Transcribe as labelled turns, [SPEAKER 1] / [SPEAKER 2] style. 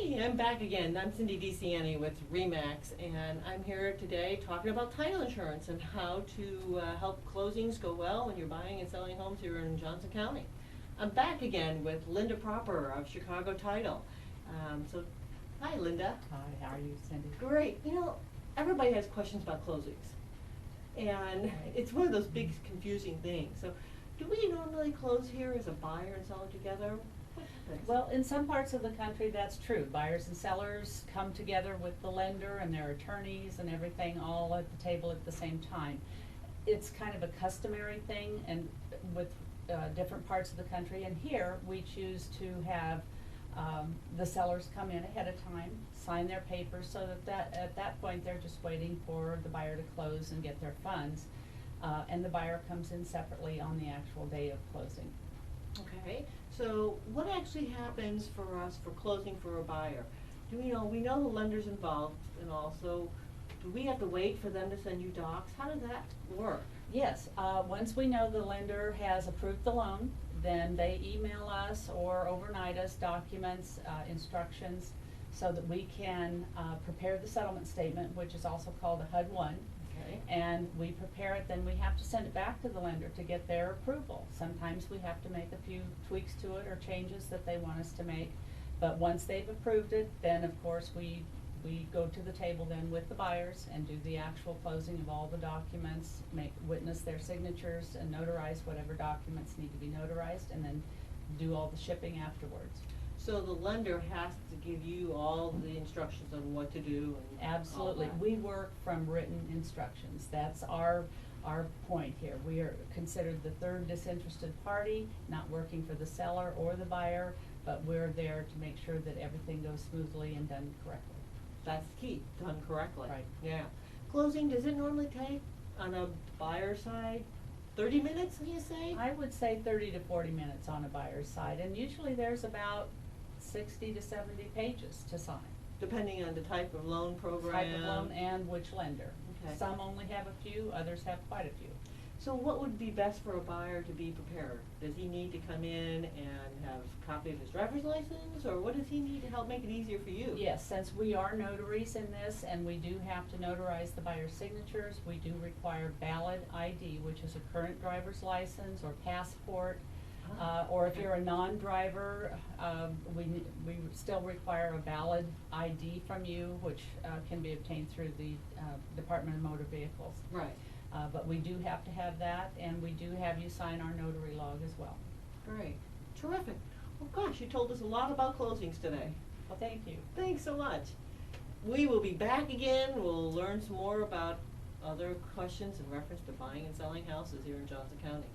[SPEAKER 1] Hey, I'm back again. I'm Cindy DiCianni with ReMax, and I'm here today talking about title insurance and how to help closings go well when you're buying and selling homes here in Johnson County. I'm back again with Linda Proper of Chicago Title. Hi, Linda.
[SPEAKER 2] Hi, how are you, Cindy?
[SPEAKER 1] Great. You know, everybody has questions about closings, and it's one of those big confusing things. So, do we normally close here as a buyer and seller together? What happens?
[SPEAKER 2] Well, in some parts of the country, that's true. Buyers and sellers come together with the lender and their attorneys and everything all at the table at the same time. It's kind of a customary thing and with different parts of the country. And here, we choose to have the sellers come in ahead of time, sign their papers, so that at that point, they're just waiting for the buyer to close and get their funds. And the buyer comes in separately on the actual day of closing.
[SPEAKER 1] Okay, so what actually happens for us for closing for a buyer? We know the lender's involved, and also, do we have to wait for them to send you docs? How does that work?
[SPEAKER 2] Yes, once we know the lender has approved the loan, then they email us or overnight us documents, instructions, so that we can prepare the settlement statement, which is also called a HUD-1.
[SPEAKER 1] Okay.
[SPEAKER 2] And we prepare it, then we have to send it back to the lender to get their approval. Sometimes we have to make a few tweaks to it or changes that they want us to make. But once they've approved it, then of course we go to the table then with the buyers and do the actual closing of all the documents, witness their signatures and notarize whatever documents need to be notarized, and then do all the shipping afterwards.
[SPEAKER 1] So the lender has to give you all the instructions on what to do and
[SPEAKER 2] Absolutely.
[SPEAKER 1] all that.
[SPEAKER 2] We work from written instructions. That's our point here. We are considered the third disinterested party, not working for the seller or the buyer, but we're there to make sure that everything goes smoothly and done correctly.
[SPEAKER 1] That's key, done correctly.
[SPEAKER 2] Right.
[SPEAKER 1] Yeah. Closing, does it normally take, on a buyer side, 30 minutes, you say?
[SPEAKER 2] I would say 30 to 40 minutes on a buyer's side, and usually there's about 60 to 70 pages to sign.
[SPEAKER 1] Depending on the type of loan program.
[SPEAKER 2] Type of loan and which lender.
[SPEAKER 1] Okay.
[SPEAKER 2] Some only have a few, others have quite a few.
[SPEAKER 1] So what would be best for a buyer to be prepared? Does he need to come in and have a copy of his driver's license, or what does he need to help make it easier for you?
[SPEAKER 2] Yes, since we are notaries in this and we do have to notarize the buyer's signatures, we do require valid ID, which is a current driver's license or passport. Or if you're a non-driver, we still require a valid ID from you, which can be obtained through the Department of Motor Vehicles.
[SPEAKER 1] Right.
[SPEAKER 2] But we do have to have that, and we do have you sign our notary log as well.
[SPEAKER 1] Great. Terrific. Well, gosh, you told us a lot about closings today.
[SPEAKER 2] Well, thank you.
[SPEAKER 1] Thanks so much. We will be back again. We'll learn some more about other questions in reference to buying and selling houses here in Johnson County.